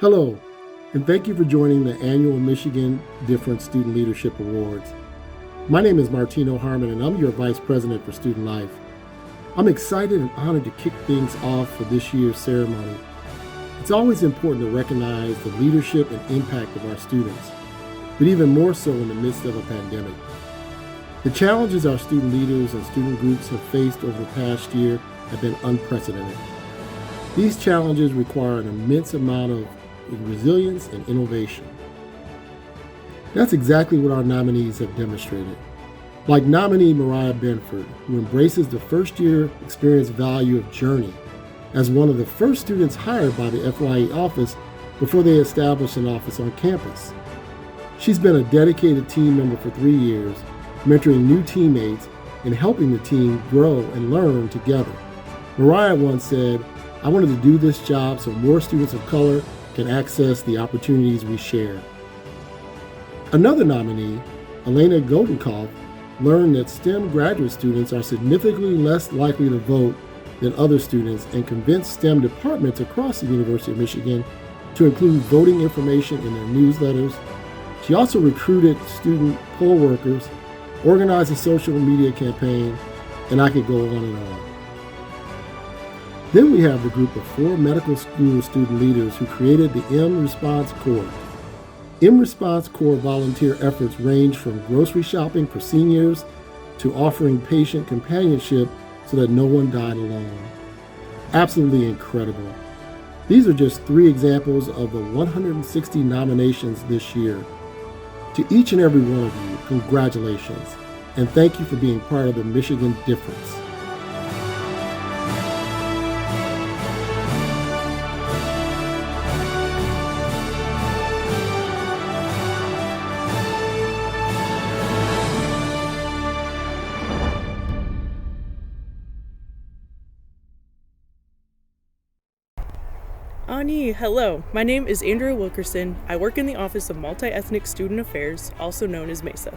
Hello, and thank you for joining the annual Michigan Difference Student Leadership Awards. My name is Martino Harmon, and I'm your Vice President for Student Life. I'm excited and honored to kick things off for this year's ceremony. It's always important to recognize the leadership and impact of our students, but even more so in the midst of a pandemic. The challenges our student leaders and student groups have faced over the past year have been unprecedented. These challenges require an immense amount of resilience and innovation. That's exactly what our nominees have demonstrated. Like nominee Mariah Benford, who embraces the first-year experience value of Journey as one of the first students hired by the FYE office before they established an office on campus. She's been a dedicated team member for 3 years, mentoring new teammates and helping the team grow and learn together. Mariah once said, "I wanted to do this job so more students of color can access the opportunities we share." Another nominee, Elena Goldenkoff, learned that STEM graduate students are significantly less likely to vote than other students and convinced STEM departments across the University of Michigan to include voting information in their newsletters. She also recruited student poll workers, organized a social media campaign, and I could go on and on. Then we have the group of 4 medical school student leaders who created the M-Response Corps. M-Response Corps volunteer efforts range from grocery shopping for seniors to offering patient companionship so that no one died alone. Absolutely incredible. These are just 3 examples of the 160 nominations this year. To each and every one of you, congratulations, and thank you for being part of the Michigan Difference. Ani, hello. My name is Andrea Wilkerson. I work in the Office of Multi-Ethnic Student Affairs, also known as MESA.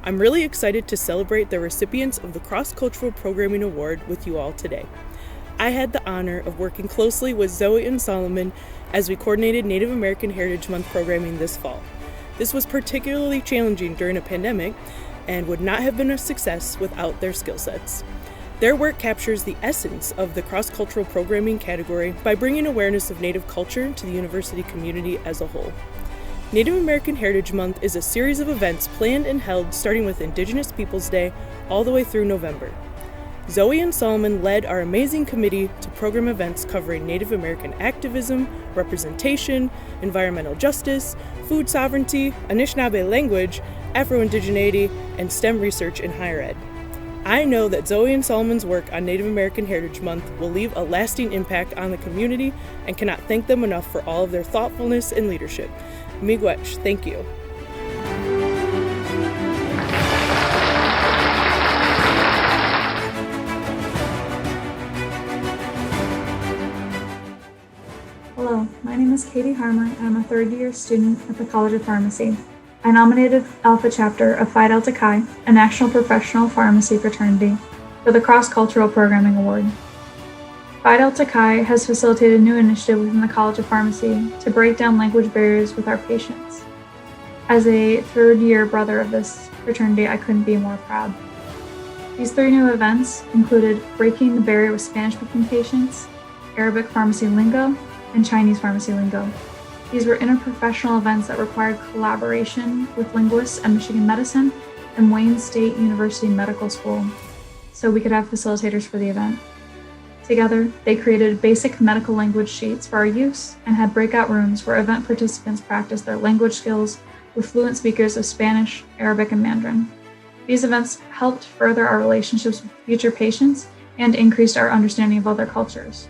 I'm really excited to celebrate the recipients of the Cross-Cultural Programming Award with you all today. I had the honor of working closely with Zoe and Solomon as we coordinated Native American Heritage Month programming this fall. This was particularly challenging during a pandemic and would not have been a success without their skill sets. Their work captures the essence of the cross-cultural programming category by bringing awareness of Native culture to the university community as a whole. Native American Heritage Month is a series of events planned and held starting with Indigenous Peoples Day all the way through November. Zoe and Solomon led our amazing committee to program events covering Native American activism, representation, environmental justice, food sovereignty, Anishinaabe language, Afro-Indigeneity, and STEM research in higher ed. I know that Zoe and Solomon's work on Native American Heritage Month will leave a lasting impact on the community and cannot thank them enough for all of their thoughtfulness and leadership. Miigwech, thank you. Hello, my name is Katie Harmer, and I'm a third-year student at the College of Pharmacy. I nominated Alpha Chapter of Phi Delta Chi, a national professional pharmacy fraternity, for the Cross-Cultural Programming Award. Phi Delta Chi has facilitated a new initiative within the College of Pharmacy to break down language barriers with our patients. As a third-year brother of this fraternity, I couldn't be more proud. These 3 new events included breaking the barrier with Spanish-speaking patients, Arabic pharmacy lingo, and Chinese pharmacy lingo. These were interprofessional events that required collaboration with linguists at Michigan Medicine and Wayne State University Medical School, so we could have facilitators for the event. Together, they created basic medical language sheets for our use and had breakout rooms where event participants practiced their language skills with fluent speakers of Spanish, Arabic, and Mandarin. These events helped further our relationships with future patients and increased our understanding of other cultures.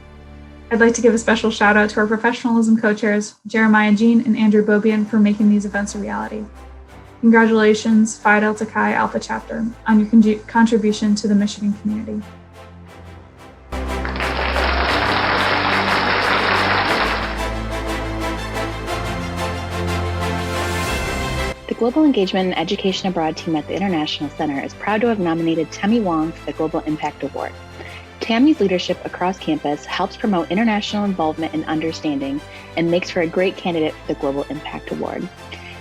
I'd like to give a special shout out to our professionalism co-chairs, Jeremiah Jean and Andrew Bobian, for making these events a reality. Congratulations, Phi Delta Chi Alpha Chapter, on your contribution to the Michigan community. The Global Engagement and Education Abroad team at the International Center is proud to have nominated Temi Wong for the Global Impact Award. Tammy's leadership across campus helps promote international involvement and understanding and makes for a great candidate for the Global Impact Award.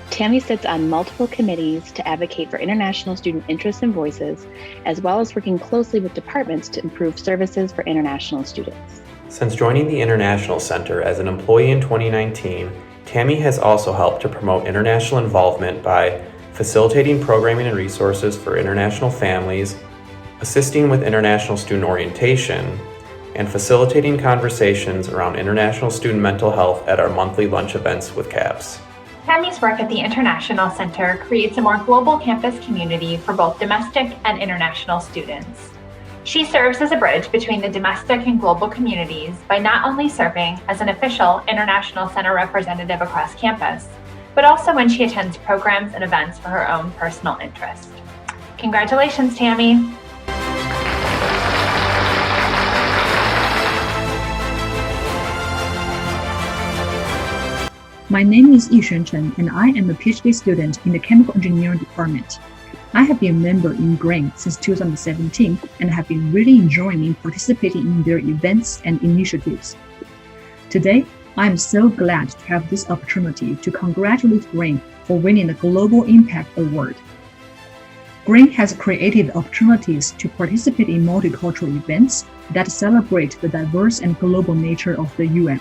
Tammy sits on multiple committees to advocate for international student interests and voices, as well as working closely with departments to improve services for international students. Since joining the International Center as an employee in 2019, Tammy has also helped to promote international involvement by facilitating programming and resources for international families, assisting with international student orientation, and facilitating conversations around international student mental health at our monthly lunch events with CAPS. Tammy's work at the International Center creates a more global campus community for both domestic and international students. She serves as a bridge between the domestic and global communities by not only serving as an official International Center representative across campus, but also when she attends programs and events for her own personal interest. Congratulations, Tammy! My name is Yishen Chen, and I am a PhD student in the Chemical Engineering Department. I have been a member in GRAIN since 2017 and have been really enjoying participating in their events and initiatives. Today, I am so glad to have this opportunity to congratulate GRAIN for winning the Global Impact Award. GRAIN has created opportunities to participate in multicultural events that celebrate the diverse and global nature of the UN.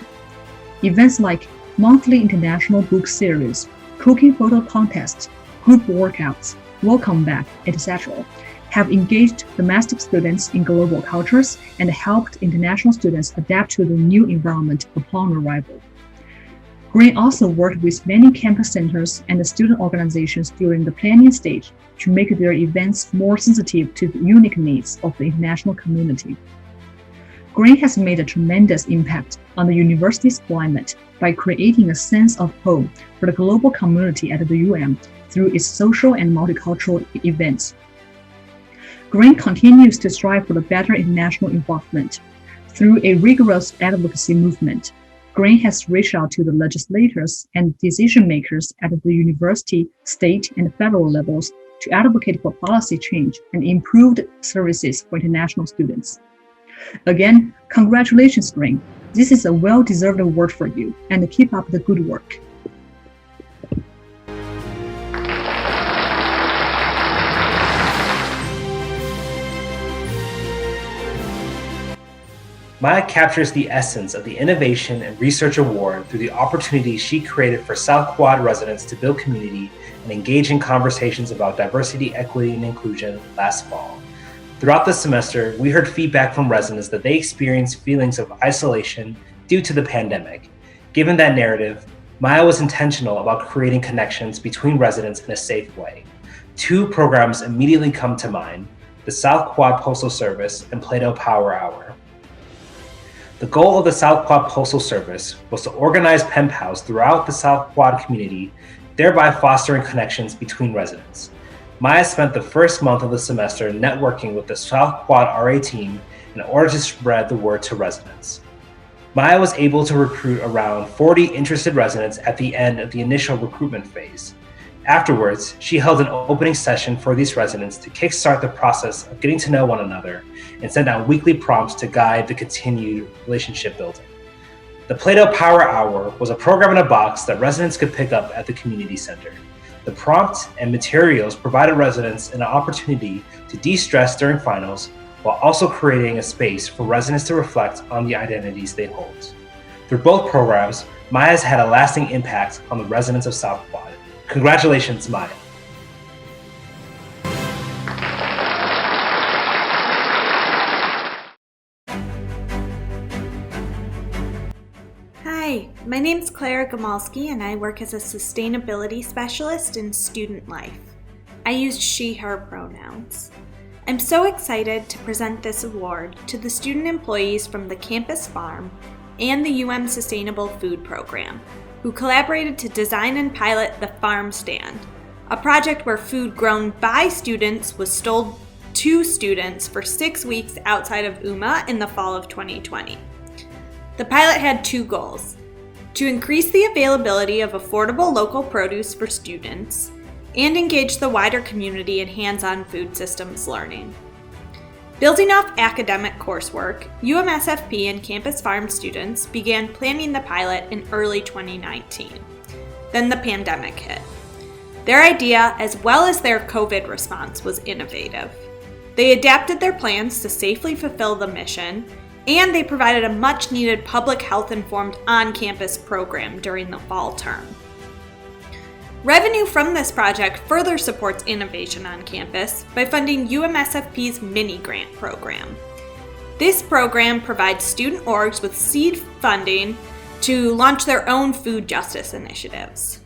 Events like monthly international book series, cooking photo contests, group workouts, welcome back, etc., have engaged domestic students in global cultures and helped international students adapt to the new environment upon arrival. GRAIN also worked with many campus centers and student organizations during the planning stage to make their events more sensitive to the unique needs of the international community. GRAIN has made a tremendous impact on the university's climate by creating a sense of home for the global community at the UM through its social and multicultural events. GRAIN continues to strive for the better international involvement. Through a rigorous advocacy movement, GRAIN has reached out to the legislators and decision makers at the university, state, and federal levels to advocate for policy change and improved services for international students. Again, congratulations, GRAIN. This is a well-deserved award for you, and keep up the good work. Maya captures the essence of the Innovation and Research Award through the opportunities she created for South Quad residents to build community and engage in conversations about diversity, equity, and inclusion last fall. Throughout the semester, we heard feedback from residents that they experienced feelings of isolation due to the pandemic. Given that narrative, Maya was intentional about creating connections between residents in a safe way. Two programs immediately come to mind: the South Quad Postal Service and Plato Power Hour. The goal of the South Quad Postal Service was to organize pen pals throughout the South Quad community, thereby fostering connections between residents. Maya spent the first month of the semester networking with the South Quad RA team in order to spread the word to residents. Maya was able to recruit around 40 interested residents at the end of the initial recruitment phase. Afterwards, she held an opening session for these residents to kickstart the process of getting to know one another and sent out weekly prompts to guide the continued relationship building. The Plato Power Hour was a program in a box that residents could pick up at the community center. The prompt and materials provided residents an opportunity to de-stress during finals, while also creating a space for residents to reflect on the identities they hold. Through both programs, Maya has had a lasting impact on the residents of South Quad. Congratulations, Maya. Hi, my name's Clara Gamalski and I work as a sustainability specialist in student life. I use she, her pronouns. I'm so excited to present this award to the student employees from the campus farm and the UM Sustainable Food Program, who collaborated to design and pilot the Farm Stand, a project where food grown by students was sold to students for 6 weeks outside of UMA in the fall of 2020. The pilot had two goals: to increase the availability of affordable local produce for students and engage the wider community in hands-on food systems learning. Building off academic coursework, UMSFP and Campus Farm students began planning the pilot in early 2019. Then the pandemic hit. Their idea, as well as their COVID response, was innovative. They adapted their plans to safely fulfill the mission, and they provided a much-needed public health-informed on-campus program during the fall term. Revenue from this project further supports innovation on campus by funding UMSFP's mini grant program. This program provides student orgs with seed funding to launch their own food justice initiatives.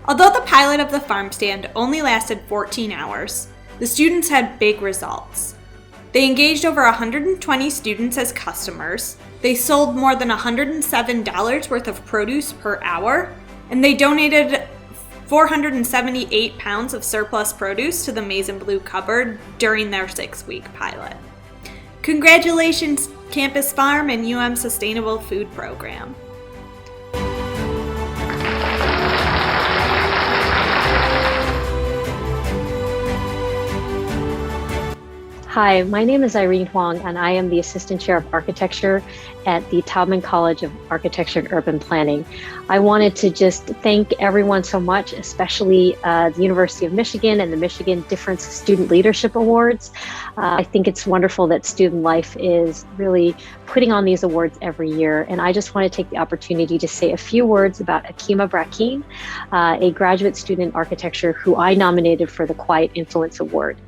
Although the pilot of the farm stand only lasted 14 hours, the students had big results. They engaged over 120 students as customers, they sold more than $107 worth of produce per hour, and they donated 478 pounds of surplus produce to the Maize and Blue cupboard during their 6-week pilot. Congratulations, Campus Farm and UM Sustainable Food Program. Hi, my name is Irene Huang, and I am the Assistant Chair of Architecture at the Taubman College of Architecture and Urban Planning. I wanted to just thank everyone so much, especially the University of Michigan and the Michigan Difference Student Leadership Awards. I think it's wonderful that Student Life is really putting on these awards every year, and I just want to take the opportunity to say a few words about Akima Brackeen, a graduate student in architecture who I nominated for the Quiet Influence Award.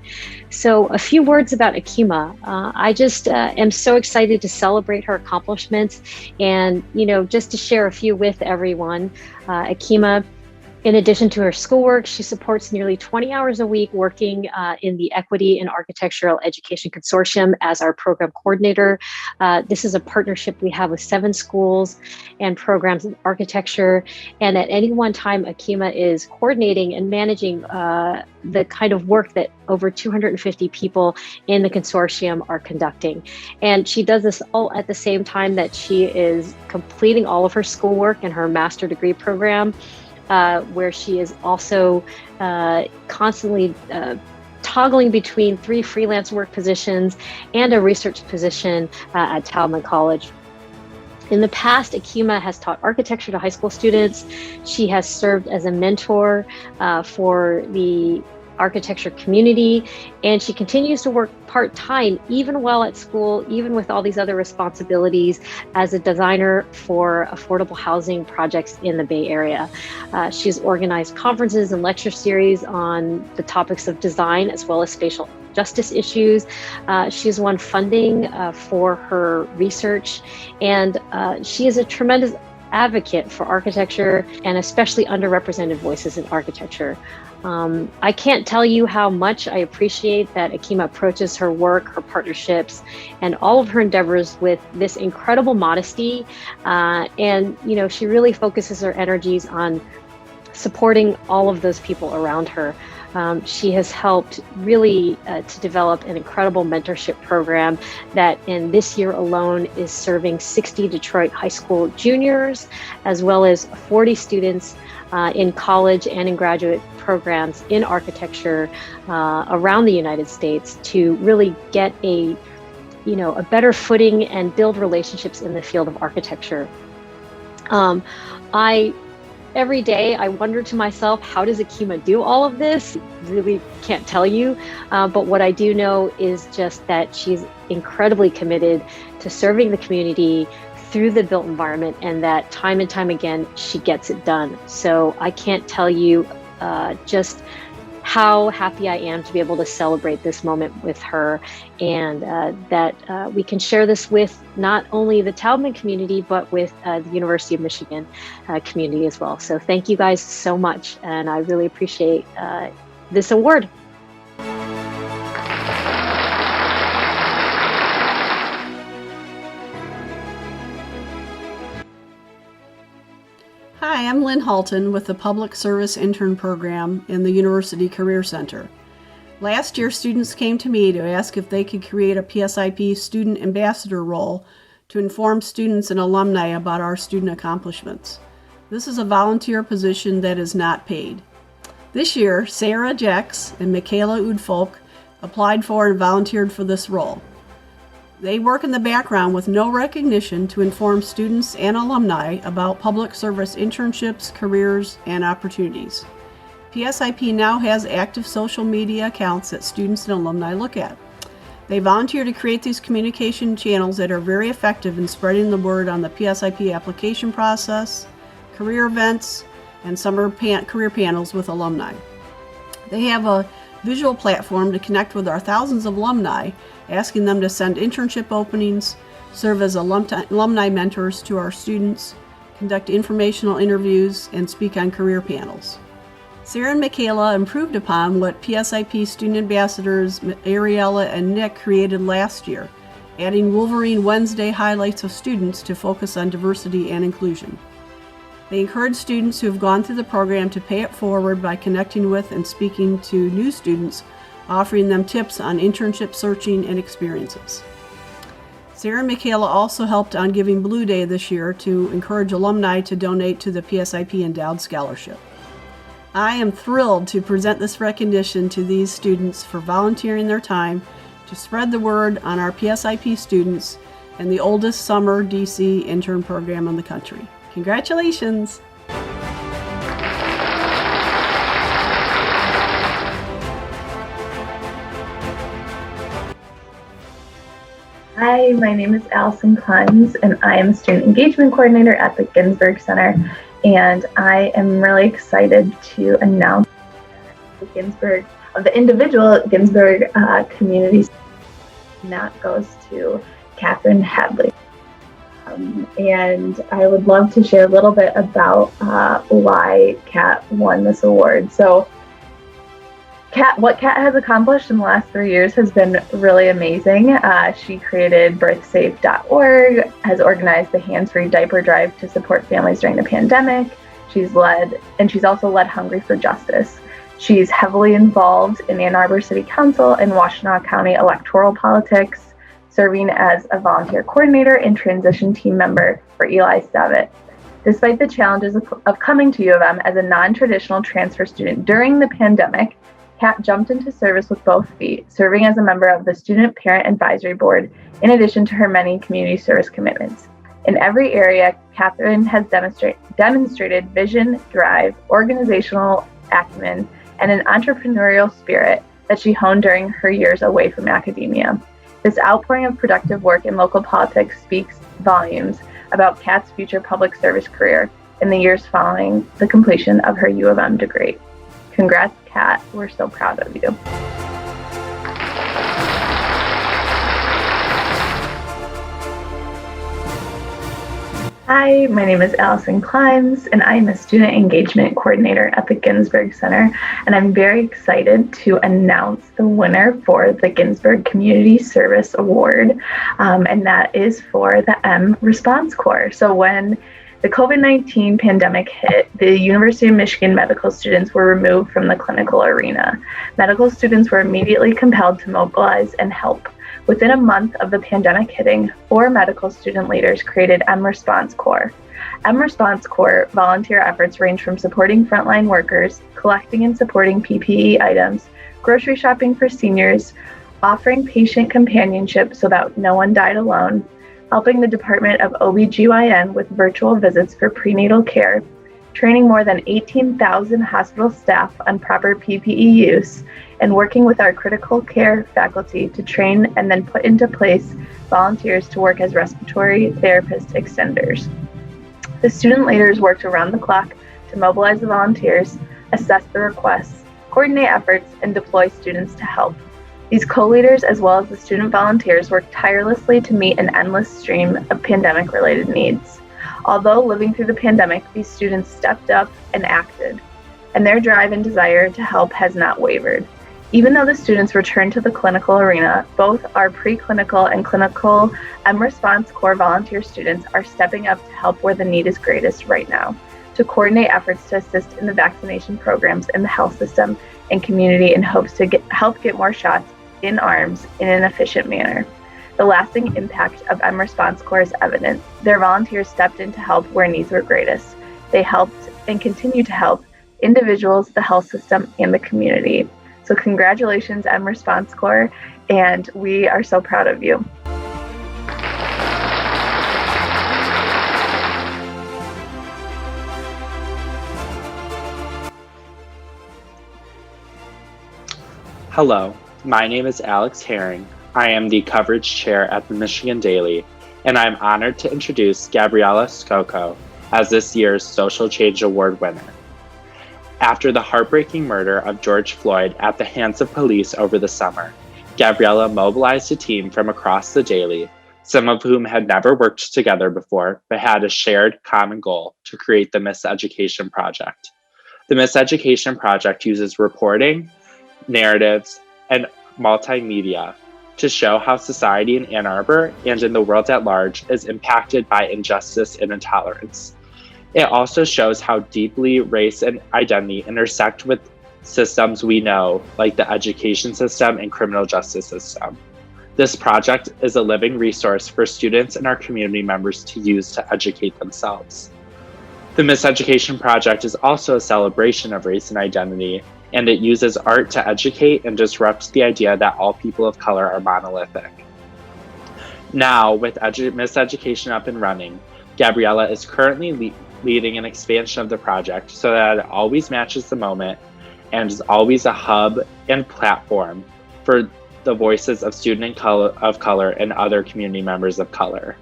So a few words about Akima. I just am so excited to celebrate her accomplishments and, just to share a few with everyone. Akima, in addition to her schoolwork, she supports nearly 20 hours a week working in the Equity in Architectural Education Consortium as our program coordinator. This is a partnership we have with 7 schools and programs in architecture. And at any one time, Akima is coordinating and managing the kind of work that over 250 people in the consortium are conducting. And she does this all at the same time that she is completing all of her schoolwork in her master's degree program, where she is also constantly toggling between 3 freelance work positions and a research position at Taubman College. In the past, Akima has taught architecture to high school students. She has served as a mentor for the architecture community, and she continues to work part-time even while at school, even with all these other responsibilities as a designer for affordable housing projects in the Bay Area. She's organized conferences and lecture series on the topics of design as well as spatial justice issues. She's won funding for her research, and she is a tremendous advocate for architecture and especially underrepresented voices in architecture. I can't tell you how much I appreciate that Akima approaches her work, her partnerships, and all of her endeavors with this incredible modesty. And she really focuses her energies on supporting all of those people around her. She has helped really to develop an incredible mentorship program that in this year alone is serving 60 Detroit high school juniors, as well as 40 students in college and in graduate programs in architecture around the United States to really get a better footing and build relationships in the field of architecture. Every day I wonder to myself, how does Akima do all of this? Really can't tell you, but what I do know is just that she's incredibly committed to serving the community through the built environment, and that time and time again, she gets it done. So I can't tell you just how happy I am to be able to celebrate this moment with her, and that we can share this with not only the Taubman community, but with the University of Michigan community as well. So thank you guys so much, and I really appreciate this award. Hi, I'm Lynn Halton with the Public Service Intern Program in the University Career Center. Last year, students came to me to ask if they could create a PSIP student ambassador role to inform students and alumni about our student accomplishments. This is a volunteer position that is not paid. This year, Sarah Jex and Michaela Udfolk applied for and volunteered for this role. They work in the background with no recognition to inform students and alumni about public service internships, careers, and opportunities. PSIP now has active social media accounts that students and alumni look at. They volunteer to create these communication channels that are very effective in spreading the word on the PSIP application process, career events, and summer career panels with alumni. They have a visual platform to connect with our thousands of alumni, asking them to send internship openings, serve as alumni mentors to our students, conduct informational interviews, and speak on career panels. Sarah and Michaela improved upon what PSIP student ambassadors Ariella and Nick created last year, adding Wolverine Wednesday highlights of students to focus on diversity and inclusion. They encourage students who have gone through the program to pay it forward by connecting with and speaking to new students, offering them tips on internship searching and experiences. Sarah and Michaela also helped on Giving Blue Day this year to encourage alumni to donate to the PSIP Endowed Scholarship. I am thrilled to present this recognition to these students for volunteering their time to spread the word on our PSIP students and the oldest summer DC intern program in the country. Congratulations! Hi, my name is Allison Clems, and I am a student engagement coordinator at the Ginsberg Center, and I am really excited to announce the individual Ginsberg community, and that goes to Catherine Hadley. And I would love to share a little bit about why Kat won this award. So what Kat has accomplished in the last 3 years has been really amazing. She created birthsafe.org, has organized the hands-free diaper drive to support families during the pandemic. She's also led Hungry for Justice. She's heavily involved in Ann Arbor City Council and Washtenaw County electoral politics, serving as a volunteer coordinator and transition team member for Eli Savitt. Despite the challenges of coming to U of M as a non-traditional transfer student during the pandemic, Kat jumped into service with both feet, serving as a member of the Student Parent Advisory Board, in addition to her many community service commitments. In every area, Catherine has demonstrated vision, drive, organizational acumen, and an entrepreneurial spirit that she honed during her years away from academia. This outpouring of productive work in local politics speaks volumes about Kat's future public service career in the years following the completion of her U of M degree. Congrats, Kat. We're so proud of you. Hi, my name is Allison Clems, and I am a student engagement coordinator at the Ginsberg Center, and I'm very excited to announce the winner for the Ginsberg Community Service Award, and that is for the M Response Corps. So when the COVID-19 pandemic hit, the University of Michigan medical students were removed from the clinical arena. Medical students were immediately compelled to mobilize and help. Within a month of the pandemic hitting, 4 medical student leaders created M Response Corps. M Response Corps volunteer efforts range from supporting frontline workers, collecting and supporting PPE items, grocery shopping for seniors, offering patient companionship so that no one died alone, helping the Department of OBGYN with virtual visits for prenatal care, training more than 18,000 hospital staff on proper PPE use, and working with our critical care faculty to train and then put into place volunteers to work as respiratory therapist extenders. The student leaders worked around the clock to mobilize the volunteers, assess the requests, coordinate efforts, and deploy students to help. These co-leaders, as well as the student volunteers, worked tirelessly to meet an endless stream of pandemic-related needs. Although living through the pandemic, these students stepped up and acted, and their drive and desire to help has not wavered. Even though the students returned to the clinical arena, both our preclinical and clinical M Response Corps volunteer students are stepping up to help where the need is greatest right now, to coordinate efforts to assist in the vaccination programs in the health system and community in hopes to help get more shots in arms in an efficient manner. The lasting impact of M Response Corps is evident. Their volunteers stepped in to help where needs were greatest. They helped and continue to help individuals, the health system, and the community. So congratulations, M Response Corps, and we are so proud of you. Hello, my name is Alex Herring. I am the coverage chair at the Michigan Daily, and I'm honored to introduce Gabriella Skoko as this year's Social Change Award winner. After the heartbreaking murder of George Floyd at the hands of police over the summer, Gabriella mobilized a team from across the Daily, some of whom had never worked together before, but had a shared common goal to create the Miseducation Project. The Miseducation Project uses reporting, narratives, and multimedia to show how society in Ann Arbor and in the world at large is impacted by injustice and intolerance. It also shows how deeply race and identity intersect with systems we know, like the education system and criminal justice system. This project is a living resource for students and our community members to use to educate themselves. The Miseducation Project is also a celebration of race and identity, and it uses art to educate and disrupt the idea that all people of color are monolithic. Now, with Miseducation up and running, Gabriella is currently leading an expansion of the project so that it always matches the moment and is always a hub and platform for the voices of students of color and other community members of color.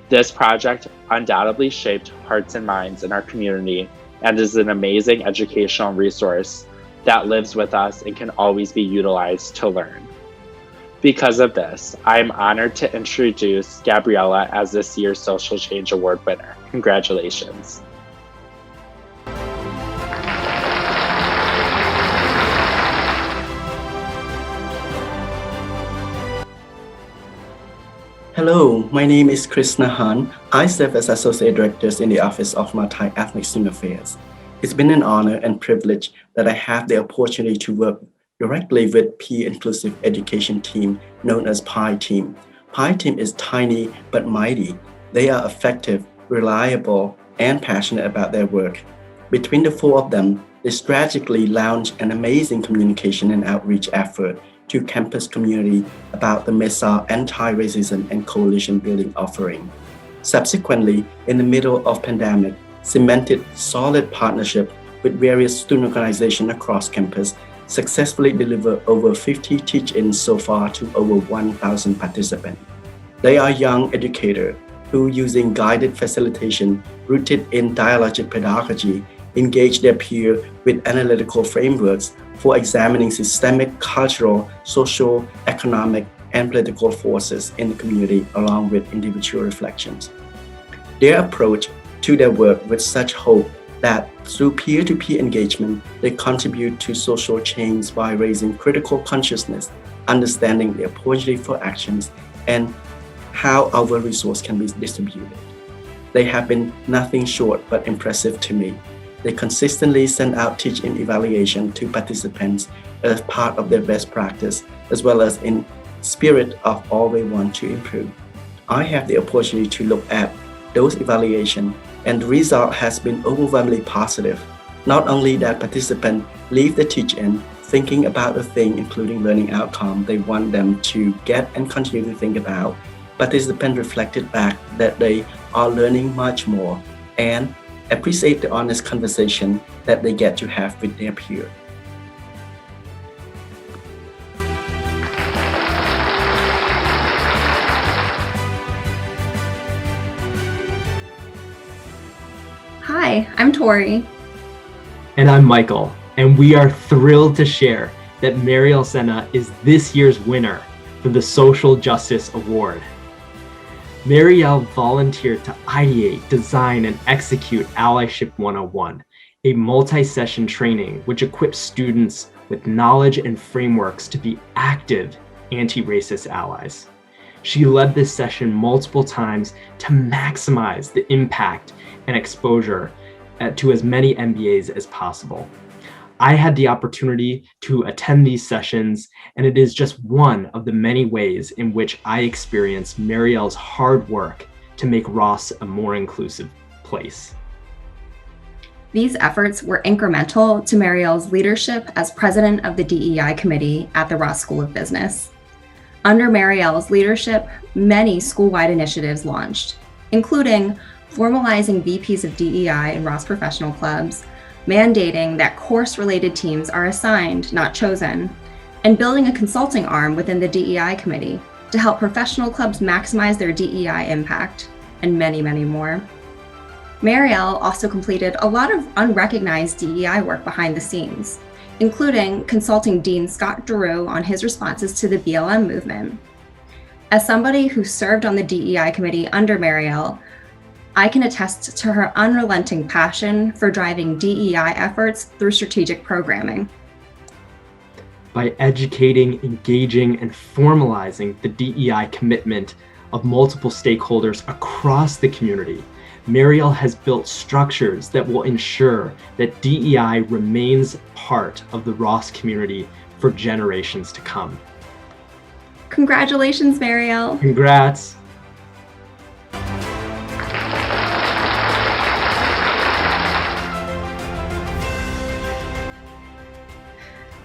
This project undoubtedly shaped hearts and minds in our community and is an amazing educational resource that lives with us and can always be utilized to learn. Because of this, I am honored to introduce Gabriella as this year's Social Change Award winner. Congratulations. Hello, my name is Chris Nahan. I serve as Associate Director in the Office of Multi-Ethnic Student Affairs. It's been an honor and privilege that I have the opportunity to work directly with Peer Inclusive Education Team known as PI Team. PI Team is tiny but mighty. They are effective, reliable, and passionate about their work. Between the four of them, they strategically launched an amazing communication and outreach effort to campus community about the MESA anti-racism and coalition building offering. Subsequently, in the middle of pandemic, cemented solid partnership with various student organizations across campus, successfully delivered over 50 teach-ins so far to over 1,000 participants. They are young educators who, using guided facilitation rooted in dialogic pedagogy, engage their peers with analytical frameworks for examining systemic, cultural, social, economic, and political forces in the community along with individual reflections. Their approach to their work with such hope that through peer-to-peer engagement, they contribute to social change by raising critical consciousness, understanding the opportunity for actions, and how our resource can be distributed. They have been nothing short but impressive to me. They consistently send out teach-in evaluation to participants as part of their best practice, as well as in spirit of always want to improve. I have the opportunity to look at those evaluations, and the result has been overwhelmingly positive. Not only that participants leave the teach-in thinking about a thing, including learning outcome they want them to get and continue to think about, participants reflected back that they are learning much more and appreciate the honest conversation that they get to have with their peers. Hi, I'm Tori. And I'm Michael, and we are thrilled to share that Mariel Sena is this year's winner for the Social Justice Award. Mariel volunteered to ideate, design, and execute Allyship 101, a multi-session training which equips students with knowledge and frameworks to be active anti-racist allies. She led this session multiple times to maximize the impact and exposure to as many MBAs as possible. I had the opportunity to attend these sessions, and it is just one of the many ways in which I experienced Mariel's hard work to make Ross a more inclusive place. These efforts were incremental to Mariel's leadership as president of the DEI committee at the Ross School of Business. Under Mariel's leadership, many school-wide initiatives launched, including formalizing VPs of DEI in Ross professional clubs, mandating that course-related teams are assigned, not chosen, and building a consulting arm within the DEI committee to help professional clubs maximize their DEI impact, and many, many more. Marielle also completed a lot of unrecognized DEI work behind the scenes, including consulting Dean Scott Giroux on his responses to the BLM movement. As somebody who served on the DEI committee under Marielle, I can attest to her unrelenting passion for driving DEI efforts through strategic programming. By educating, engaging, and formalizing the DEI commitment of multiple stakeholders across the community, Marielle has built structures that will ensure that DEI remains part of the Ross community for generations to come. Congratulations, Marielle. Congrats.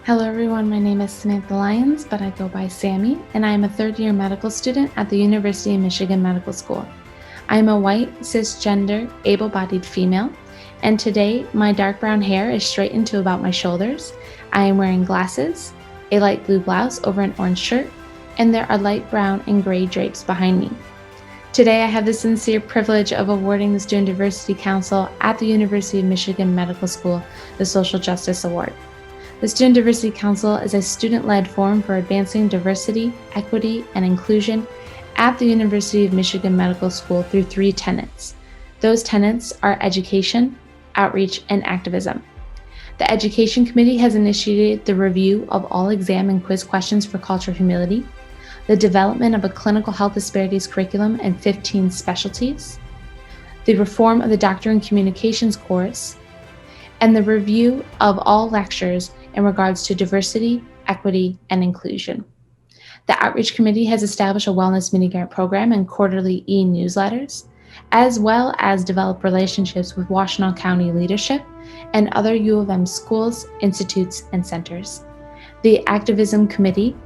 Hello everyone, my name is Samantha Lyons, but I go by Sammy, and I am a third-year medical student at the University of Michigan Medical School. I am a white, cisgender, able-bodied female, and today my dark brown hair is straightened to about my shoulders. I am wearing glasses, a light blue blouse over an orange shirt, and there are light brown and gray drapes behind me. Today I have the sincere privilege of awarding the Student Diversity Council at the University of Michigan Medical School the Social Justice Award. The Student Diversity Council is a student-led forum for advancing diversity, equity, and inclusion at the University of Michigan Medical School through 3 tenets. Those tenets are education, outreach, and activism. The Education Committee has initiated the review of all exam and quiz questions for cultural humility, the development of a clinical health disparities curriculum and 15 specialties, the reform of the Doctorate in Communications course, and the review of all lectures in regards to diversity, equity, and inclusion. The Outreach Committee has established a wellness mini grant program and quarterly e-newsletters, as well as developed relationships with Washtenaw County leadership and other U of M schools, institutes, and centers. The Activism Committee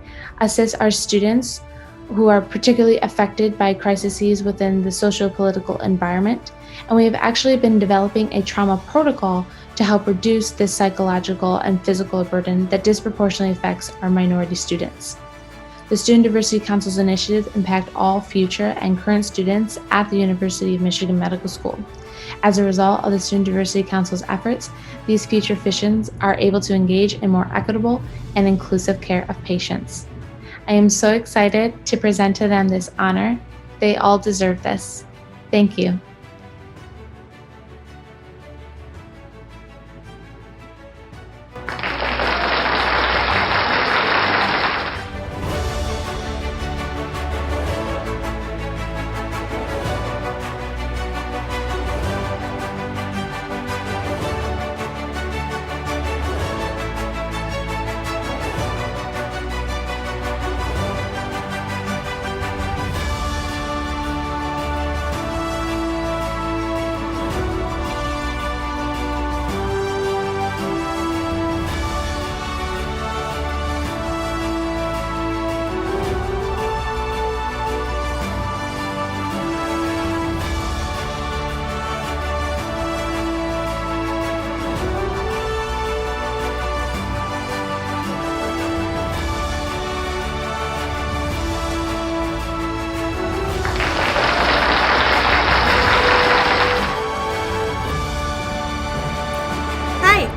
assists our students who are particularly affected by crises within the socio-political environment, and we have actually been developing a trauma protocol to help reduce this psychological and physical burden that disproportionately affects our minority students. The Student Diversity Council's initiatives impact all future and current students at the University of Michigan Medical School. As a result of the Student Diversity Council's efforts, these future physicians are able to engage in more equitable and inclusive care of patients. I am so excited to present to them this honor. They all deserve this. Thank you.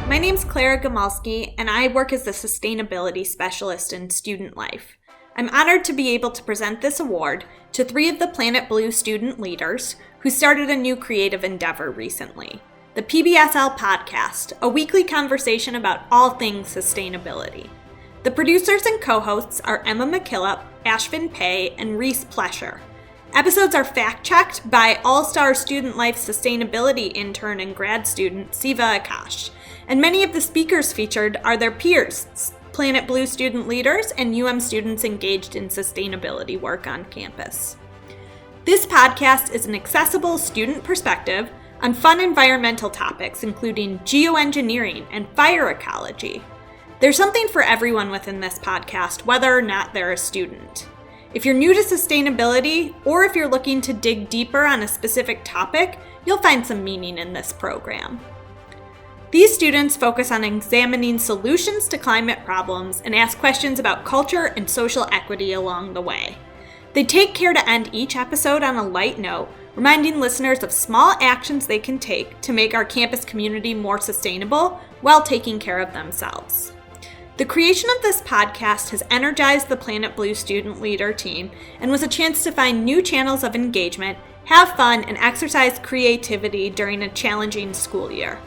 My name's Clara Gamalski, and I work as the Sustainability Specialist in Student Life. I'm honored to be able to present this award to 3 of the Planet Blue student leaders who started a new creative endeavor recently, the PBSL Podcast, a weekly conversation about all things sustainability. The producers and co-hosts are Emma McKillop, Ashvin Pei, and Reese Plesher. Episodes are fact-checked by All-Star Student Life Sustainability intern and grad student Siva Akash, and many of the speakers featured are their peers, Planet Blue student leaders, and UM students engaged in sustainability work on campus. This podcast is an accessible student perspective on fun environmental topics including geoengineering and fire ecology. There's something for everyone within this podcast, whether or not they're a student. If you're new to sustainability, or if you're looking to dig deeper on a specific topic, you'll find some meaning in this program. These students focus on examining solutions to climate problems and ask questions about culture and social equity along the way. They take care to end each episode on a light note, reminding listeners of small actions they can take to make our campus community more sustainable while taking care of themselves. The creation of this podcast has energized the Planet Blue student leader team and was a chance to find new channels of engagement, have fun, and exercise creativity during a challenging school year.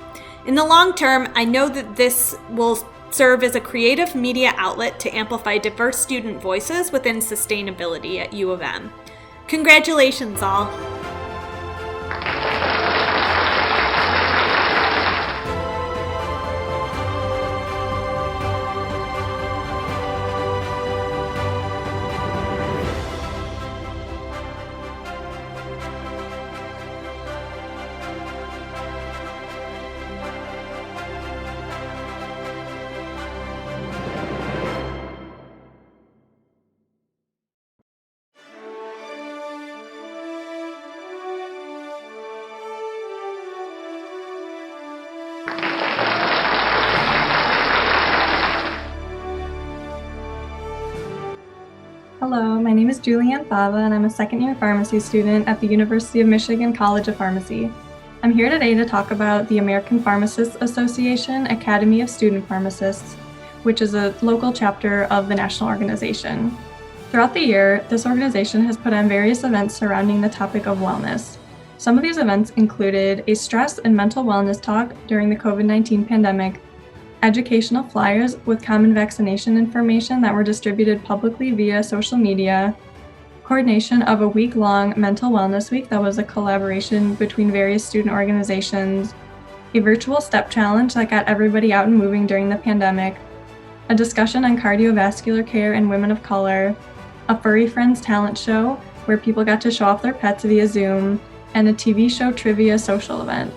In the long term, I know that this will serve as a creative media outlet to amplify diverse student voices within sustainability at U of M. Congratulations, all! Hello, my name is Julianne Fava, and I'm a second-year pharmacy student at the University of Michigan College of Pharmacy. I'm here today to talk about the American Pharmacists Association Academy of Student Pharmacists, which is a local chapter of the national organization. Throughout the year, this organization has put on various events surrounding the topic of wellness. Some of these events included a stress and mental wellness talk during the COVID-19 pandemic, educational flyers with common vaccination information that were distributed publicly via social media, coordination of a week-long mental wellness week that was a collaboration between various student organizations, a virtual step challenge that got everybody out and moving during the pandemic, a discussion on cardiovascular care and women of color, a Furry Friends talent show where people got to show off their pets via Zoom, and a TV show trivia social event.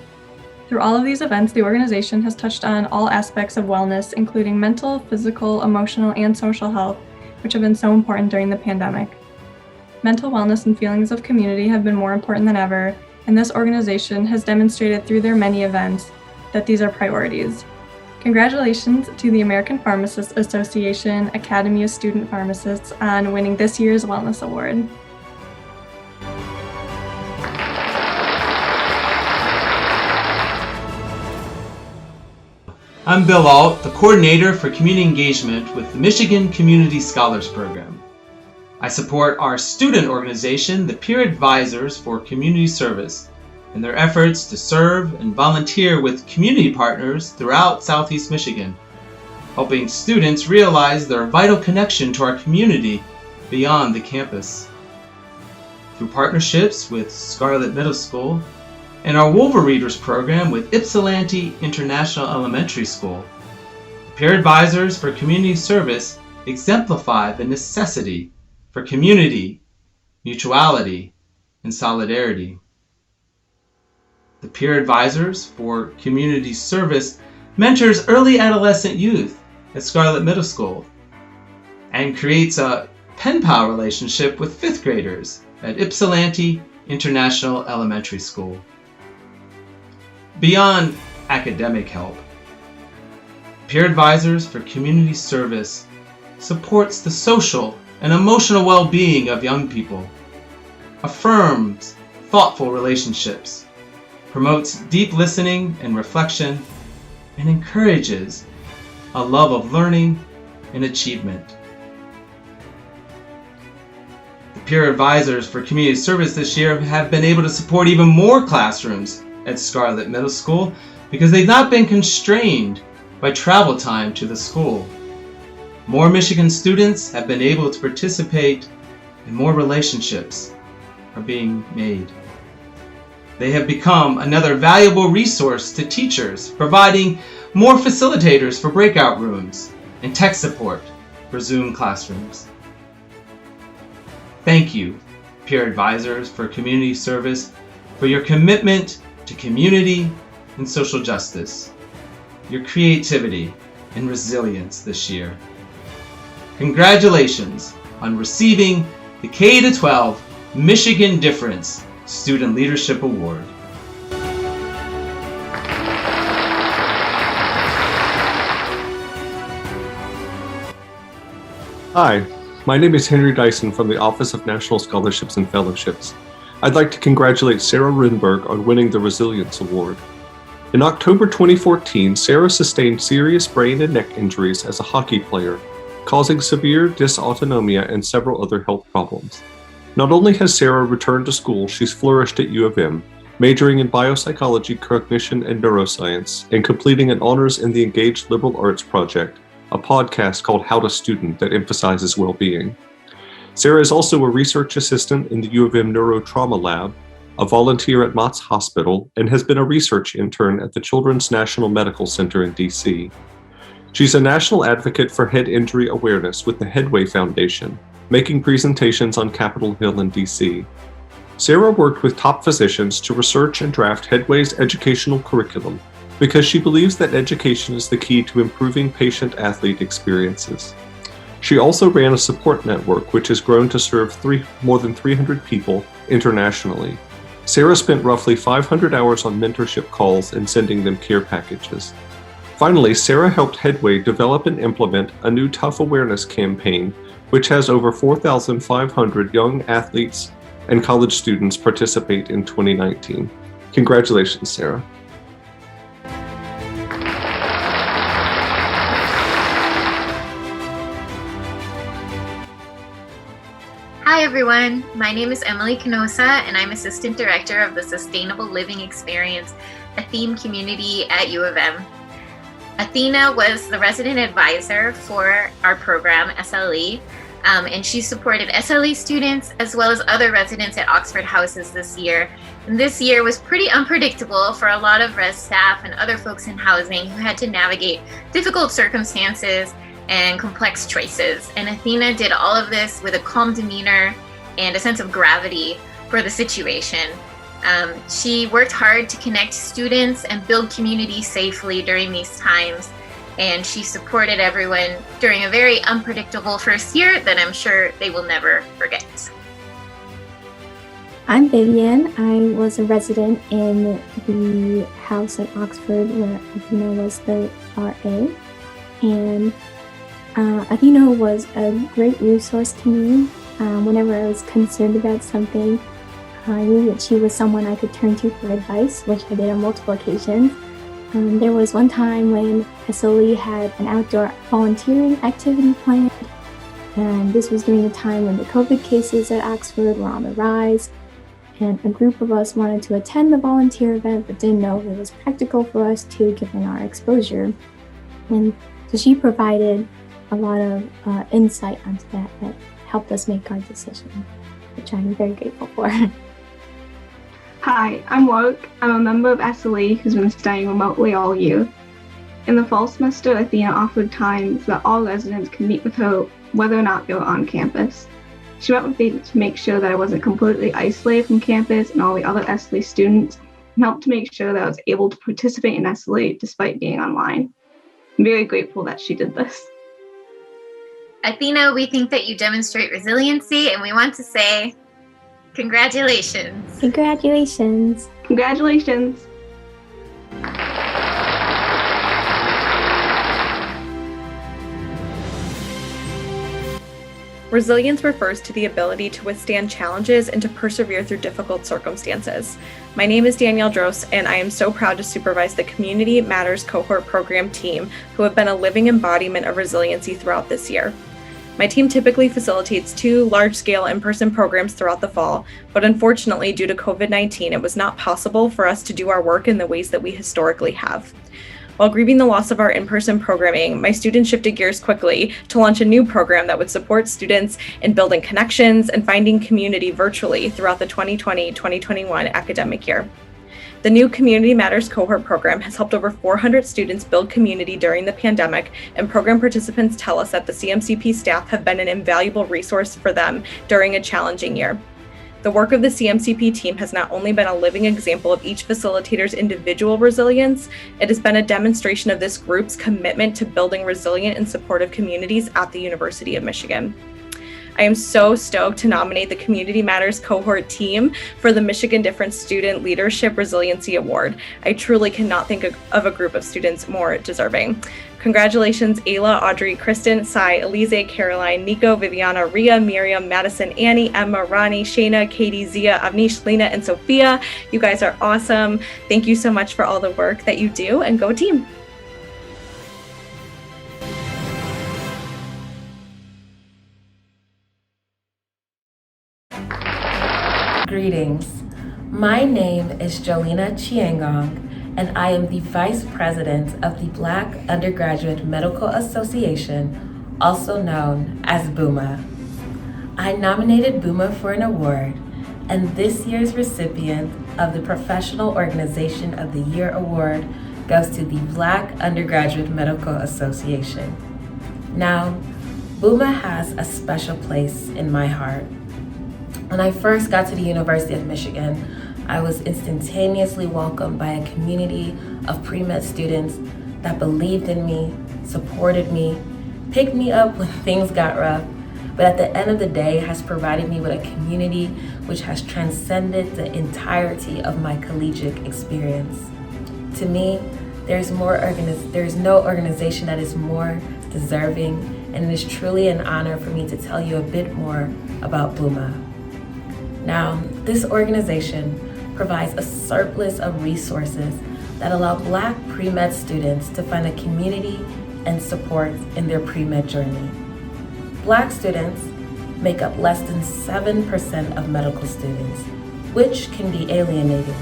Through all of these events, the organization has touched on all aspects of wellness, including mental, physical, emotional, and social health, which have been so important during the pandemic. Mental wellness and feelings of community have been more important than ever, and this organization has demonstrated through their many events that these are priorities. Congratulations to the American Pharmacists Association Academy of Student Pharmacists on winning this year's Wellness Award. I'm Bill Alt, the coordinator for community engagement with the Michigan Community Scholars Program. I support our student organization, the Peer Advisors for Community Service, in their efforts to serve and volunteer with community partners throughout Southeast Michigan, helping students realize their vital connection to our community beyond the campus. Through partnerships with Scarlett Middle School, and our Wolvereaders program with Ypsilanti International Elementary School, Peer Advisors for Community Service exemplify the necessity for community, mutuality, and solidarity. The Peer Advisors for Community Service mentors early adolescent youth at Scarlett Middle School and creates a pen pal relationship with fifth graders at Ypsilanti International Elementary School. Beyond academic help, Peer Advisors for Community Service supports the social and emotional well-being of young people, affirms thoughtful relationships, promotes deep listening and reflection, and encourages a love of learning and achievement. The Peer Advisors for Community Service this year have been able to support even more classrooms at Scarlett Middle School because they've not been constrained by travel time to the school. More Michigan students have been able to participate and more relationships are being made. They have become another valuable resource to teachers, providing more facilitators for breakout rooms and tech support for Zoom classrooms. Thank you, Peer Advisors for Community Service, for your commitment to community and social justice, your creativity and resilience this year. Congratulations on receiving the K-12 Michigan Difference Student Leadership Award. Hi, my name is Henry Dyson from the Office of National Scholarships and Fellowships. I'd like to congratulate Sarah Rinberg on winning the Resilience Award. In October 2014, Sarah sustained serious brain and neck injuries as a hockey player, causing severe dysautonomia and several other health problems. Not only has Sarah returned to school, she's flourished at U of M, majoring in biopsychology, cognition, and neuroscience, and completing an honors in the Engaged Liberal Arts Project, a podcast called How to Student that emphasizes well-being. Sarah is also a research assistant in the U of M Neurotrauma Lab, a volunteer at Mott's Hospital, and has been a research intern at the Children's National Medical Center in DC. She's a national advocate for head injury awareness with the Headway Foundation, making presentations on Capitol Hill in DC. Sarah worked with top physicians to research and draft Headway's educational curriculum because she believes that education is the key to improving patient-athlete experiences. She also ran a support network which has grown to serve more than 300 people internationally. Sarah spent roughly 500 hours on mentorship calls and sending them care packages. Finally, Sarah helped Headway develop and implement a new Tough Awareness campaign, which has over 4,500 young athletes and college students participate in 2019. Congratulations, Sarah. Hi everyone, my name is Emily Canosa and I'm Assistant Director of the Sustainable Living Experience, a theme community at U of M. Athena was the resident advisor for our program, SLE, and she supported SLE students as well as other residents at Oxford Houses this year. And this year was pretty unpredictable for a lot of res staff and other folks in housing who had to navigate difficult circumstances and complex choices. And Athena did all of this with a calm demeanor and a sense of gravity for the situation. She worked hard to connect students and build community safely during these times. And she supported everyone during a very unpredictable first year that I'm sure they will never forget. I'm Vivian. I was a resident in the house at Oxford where Athena was the RA. And Athena was a great resource to me. Whenever I was concerned about something, I knew that she was someone I could turn to for advice, which I did on multiple occasions. There was one time when SLE had an outdoor volunteering activity planned, and this was during the time when the COVID cases at Oxford were on the rise, and a group of us wanted to attend the volunteer event but didn't know if it was practical for us to given our exposure. And so she provided a lot of insight onto that helped us make our decision, which I'm very grateful for. Hi, I'm Woke. I'm a member of SLE who's been studying remotely all year. In the fall semester, Athena offered times that all residents could meet with her whether or not they were on campus. She met with me to make sure that I wasn't completely isolated from campus and all the other SLE students, and helped to make sure that I was able to participate in SLE despite being online. I'm very grateful that she did this. Athena, we think that you demonstrate resiliency, and we want to say congratulations. Congratulations. Congratulations. Resilience refers to the ability to withstand challenges and to persevere through difficult circumstances. My name is Danielle Drost, and I am so proud to supervise the Community Matters Cohort Program team, who have been a living embodiment of resiliency throughout this year. My team typically facilitates 2 large-scale in-person programs throughout the fall, but unfortunately, due to COVID-19, it was not possible for us to do our work in the ways that we historically have. While grieving the loss of our in-person programming, my students shifted gears quickly to launch a new program that would support students in building connections and finding community virtually throughout the 2020-2021 academic year. The new Community Matters Cohort program has helped over 400 students build community during the pandemic, and program participants tell us that the CMCP staff have been an invaluable resource for them during a challenging year. The work of the CMCP team has not only been a living example of each facilitator's individual resilience, it has been a demonstration of this group's commitment to building resilient and supportive communities at the University of Michigan. I am so stoked to nominate the Community Matters cohort team for the Michigan Difference Student Leadership Resiliency Award. I truly cannot think of a group of students more deserving. Congratulations, Ayla, Audrey, Kristen, Sai, Elise, Caroline, Nico, Viviana, Ria, Miriam, Madison, Annie, Emma, Ronnie, Shayna, Katie, Zia, Avnish, Lena, and Sophia. You guys are awesome. Thank you so much for all the work that you do, and go team. Greetings. My name is Jolina Chiangong, and I am the Vice President of the Black Undergraduate Medical Association, also known as BUMA. I nominated BUMA for an award, and this year's recipient of the Professional Organization of the Year Award goes to the Black Undergraduate Medical Association. Now, BUMA has a special place in my heart. When I first got to the University of Michigan, I was instantaneously welcomed by a community of pre-med students that believed in me, supported me, picked me up when things got rough, but at the end of the day has provided me with a community which has transcended the entirety of my collegiate experience. To me, there's no organization that is more deserving, and it is truly an honor for me to tell you a bit more about BUMA. Now, this organization provides a surplus of resources that allow Black pre-med students to find a community and support in their pre-med journey. Black students make up less than 7% of medical students, which can be alienating.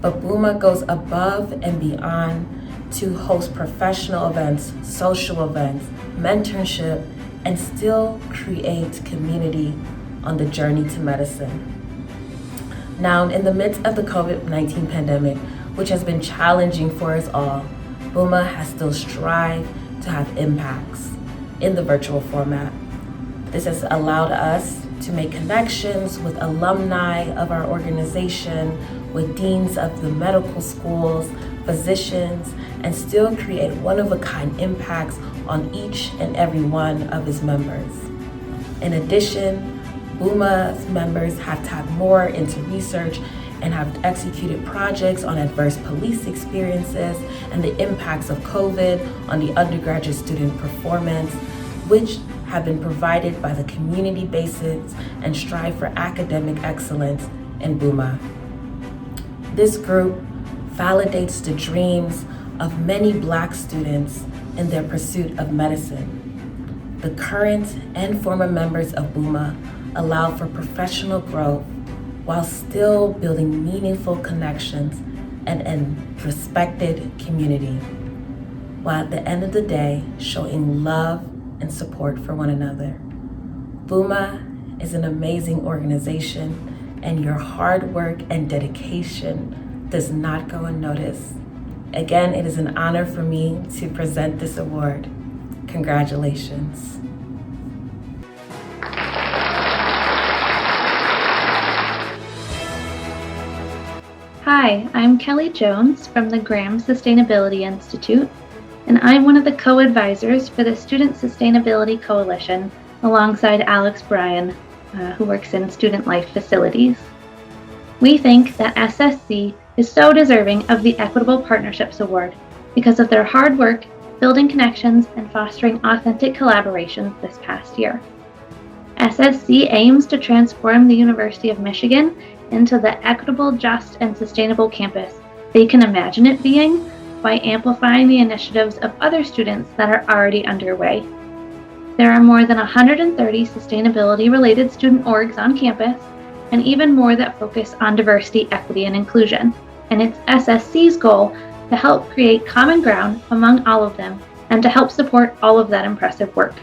But BUMA goes above and beyond to host professional events, social events, mentorship, and still create community on the journey to medicine. Now, in the midst of the COVID-19 pandemic, which has been challenging for us all, BUMA has still strived to have impacts in the virtual format. This has allowed us to make connections with alumni of our organization, with deans of the medical schools, physicians, and still create one-of-a-kind impacts on each and every one of its members. In addition, BUMA's members have tapped more into research and have executed projects on adverse police experiences and the impacts of COVID on the undergraduate student performance, which have been provided by the community bases and strive for academic excellence in BUMA. This group validates the dreams of many Black students in their pursuit of medicine. The current and former members of BUMA allow for professional growth while still building meaningful connections and a respected community, while at the end of the day showing love and support for one another. BUMA is an amazing organization, and your hard work and dedication does not go unnoticed. Again, it is an honor for me to present this award. Congratulations. Hi, I'm Kelly Jones from the Graham Sustainability Institute, and I'm one of the co-advisors for the Student Sustainability Coalition alongside Alex Bryan, who works in Student Life Facilities. We think that SSC is so deserving of the Equitable Partnerships Award because of their hard work building connections and fostering authentic collaborations this past year. SSC aims to transform the University of Michigan into the equitable, just, and sustainable campus they can imagine it being by amplifying the initiatives of other students that are already underway. There are more than 130 sustainability-related student orgs on campus, and even more that focus on diversity, equity, and inclusion. And it's SSC's goal to help create common ground among all of them and to help support all of that impressive work.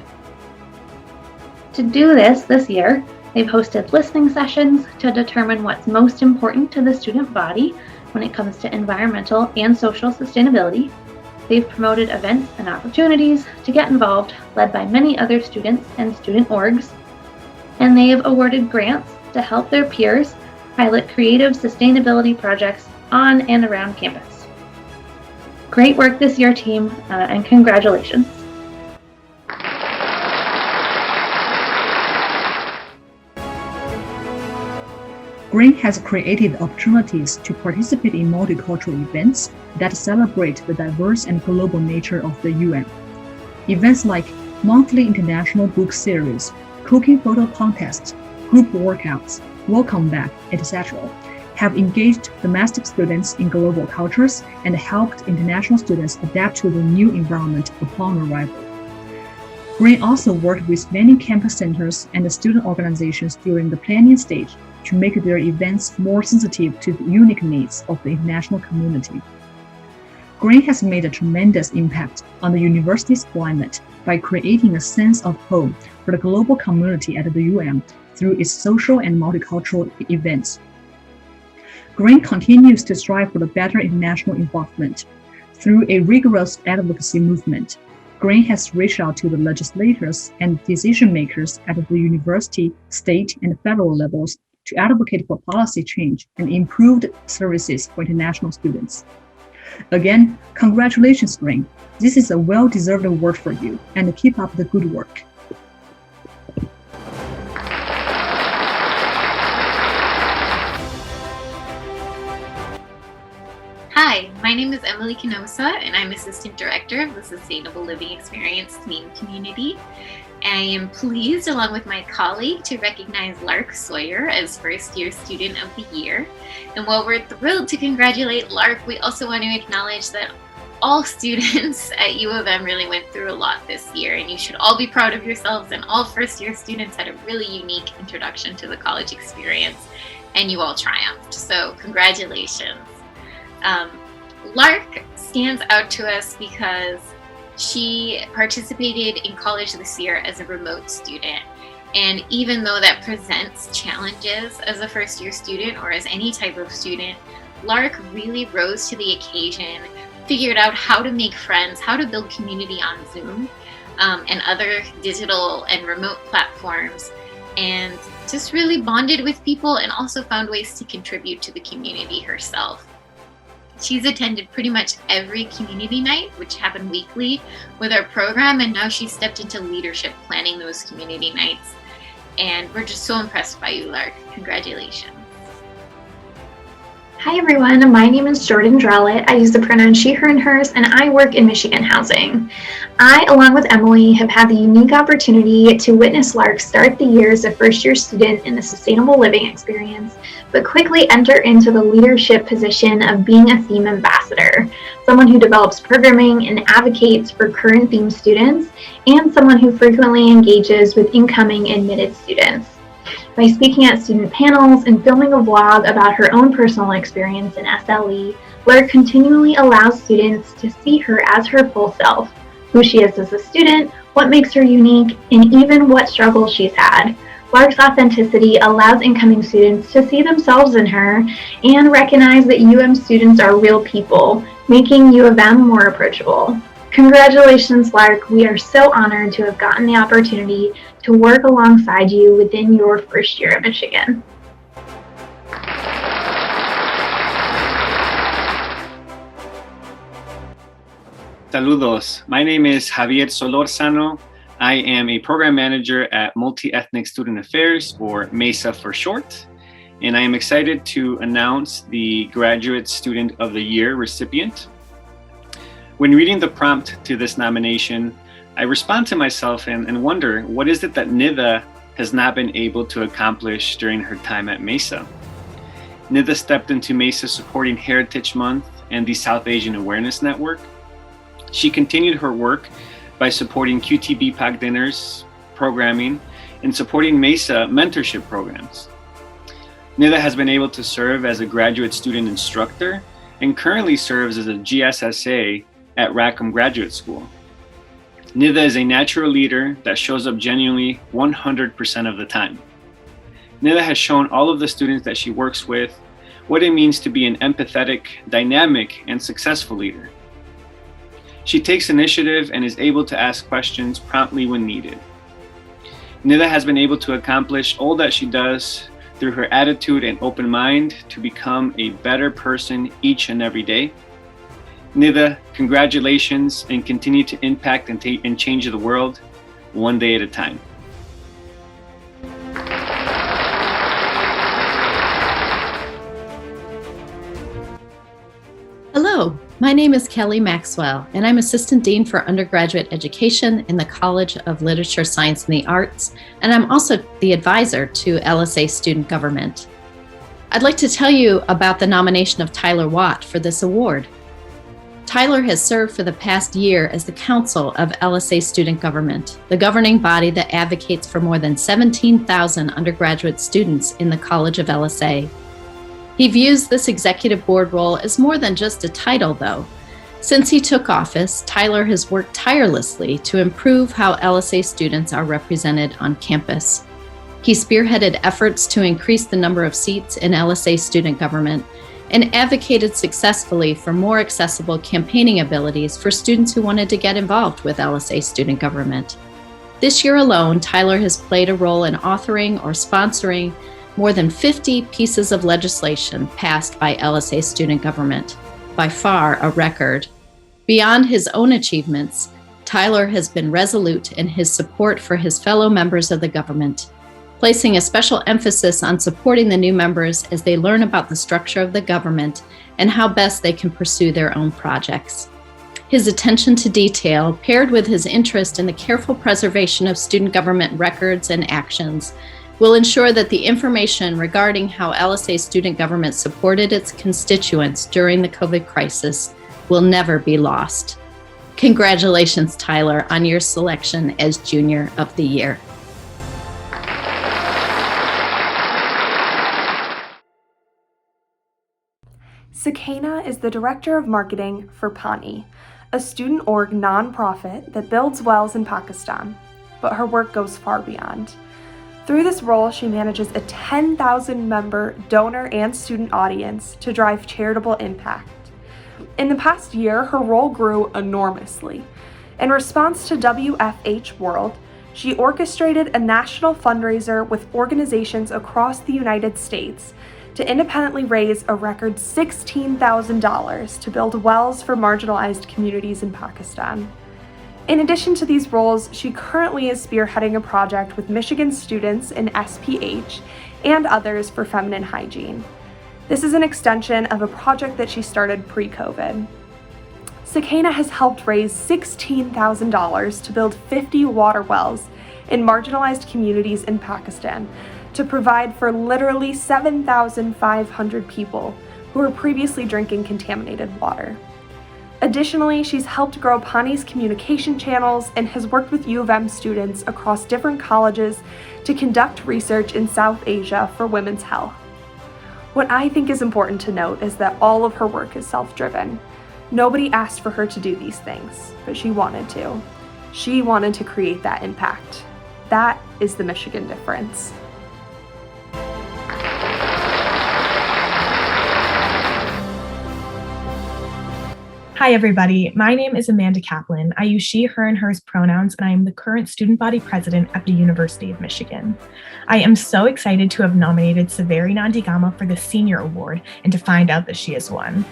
To do this year, they've hosted listening sessions to determine what's most important to the student body when it comes to environmental and social sustainability. They've promoted events and opportunities to get involved, led by many other students and student orgs. And they have awarded grants to help their peers pilot creative sustainability projects on and around campus. Great work this year, team, and congratulations. Grain has created opportunities to participate in multicultural events that celebrate the diverse and global nature of the UM. Events like monthly international book series, cooking photo contests, group workouts, welcome back, etc., have engaged domestic students in global cultures and helped international students adapt to the new environment upon arrival. Grain also worked with many campus centers and student organizations during the planning stage to make their events more sensitive to the unique needs of the international community. Grain has made a tremendous impact on the university's climate by creating a sense of home for the global community at the UM through its social and multicultural events. Grain continues to strive for the better international involvement. Through a rigorous advocacy movement, Grain has reached out to the legislators and decision makers at the university, state, and federal levels to advocate for policy change and improved services for international students. Again, congratulations, Grain. This is a well-deserved award for you, and keep up the good work. Hi, my name is Emily Canosa, and I'm Assistant Director of the Sustainable Living Experience Theme Community. I am pleased, along with my colleague, to recognize Lark Sawyer as First Year Student of the Year. And while we're thrilled to congratulate Lark, we also want to acknowledge that all students at U of M really went through a lot this year, and you should all be proud of yourselves, and all first year students had a really unique introduction to the college experience, and you all triumphed. So congratulations. Lark stands out to us because she participated in college this year as a remote student. And even though that presents challenges as a first year student or as any type of student, Lark really rose to the occasion, figured out how to make friends, how to build community on Zoom and other digital and remote platforms, and just really bonded with people and also found ways to contribute to the community herself. She's attended pretty much every community night, which happened weekly with our program, and now she's stepped into leadership planning those community nights. And we're just so impressed by you, Lark. Congratulations. Hi everyone, my name is Jordan Drellett. I use the pronouns she, her, and hers, and I work in Michigan Housing. I, along with Emily, have had the unique opportunity to witness Lark start the year as a first-year student in the Sustainable Living Experience, but quickly enter into the leadership position of being a theme ambassador, someone who develops programming and advocates for current theme students, and someone who frequently engages with incoming and admitted students. By speaking at student panels and filming a vlog about her own personal experience in SLE, Lark continually allows students to see her as her full self, who she is as a student, what makes her unique, and even what struggles she's had. Lark's authenticity allows incoming students to see themselves in her and recognize that UM students are real people, making U of M more approachable. Congratulations, Lark. We are so honored to have gotten the opportunity to work alongside you within your first year at Michigan. Saludos. My name is Javier Solorzano. I am a program manager at Multi-Ethnic Student Affairs, or MESA for short, and I am excited to announce the Graduate Student of the Year recipient. When reading the prompt to this nomination, I respond to myself and wonder, what is it that Nidha has not been able to accomplish during her time at MESA? Nidha stepped into MESA supporting Heritage Month and the South Asian Awareness Network. She continued her work by supporting QT-BPOC dinners, programming, and supporting MESA mentorship programs. Nidha has been able to serve as a graduate student instructor and currently serves as a GSSA at Rackham Graduate School. Nidha is a natural leader that shows up genuinely 100% of the time. Nidha has shown all of the students that she works with what it means to be an empathetic, dynamic, and successful leader. She takes initiative and is able to ask questions promptly when needed. Nidha has been able to accomplish all that she does through her attitude and open mind to become a better person each and every day. Nidha, congratulations, and continue to impact and change the world one day at a time. Hello, my name is Kelly Maxwell, and I'm Assistant Dean for Undergraduate Education in the College of Literature, Science, and the Arts, and I'm also the advisor to LSA Student Government. I'd like to tell you about the nomination of Tyler Watt for this award. Tyler has served for the past year as the counsel of LSA Student Government, the governing body that advocates for more than 17,000 undergraduate students in the College of LSA. He views this executive board role as more than just a title, though. Since he took office, Tyler has worked tirelessly to improve how LSA students are represented on campus. He spearheaded efforts to increase the number of seats in LSA Student Government and advocated successfully for more accessible campaigning abilities for students who wanted to get involved with LSA Student Government. This year alone, Tyler has played a role in authoring or sponsoring more than 50 pieces of legislation passed by LSA Student Government, by far a record. Beyond his own achievements, Tyler has been resolute in his support for his fellow members of the government, placing a special emphasis on supporting the new members as they learn about the structure of the government and how best they can pursue their own projects. His attention to detail, paired with his interest in the careful preservation of student government records and actions, will ensure that the information regarding how LSA Student Government supported its constituents during the COVID crisis will never be lost. Congratulations, Tyler, on your selection as Junior of the Year. Sakena is the Director of Marketing for Pani, a student org nonprofit that builds wells in Pakistan, but her work goes far beyond. Through this role, she manages a 10,000-member donor and student audience to drive charitable impact. In the past year, her role grew enormously. In response to WFH World, she orchestrated a national fundraiser with organizations across the United States to independently raise a record $16,000 to build wells for marginalized communities in Pakistan. In addition to these roles, she currently is spearheading a project with Michigan students in SPH and others for feminine hygiene. This is an extension of a project that she started pre-COVID. Sakena has helped raise $16,000 to build 50 water wells in marginalized communities in Pakistan to provide for literally 7,500 people who were previously drinking contaminated water. Additionally, she's helped grow Pani's communication channels and has worked with U of M students across different colleges to conduct research in South Asia for women's health. What I think is important to note is that all of her work is self-driven. Nobody asked for her to do these things, but she wanted to. She wanted to create that impact. That is the Michigan difference. Hi, everybody. My name is Amanda Kaplan. I use she, her, and hers pronouns, and I am the current student body president at the University of Michigan. I am so excited to have nominated Saveri Nandigama for the Senior Award and to find out that she has won.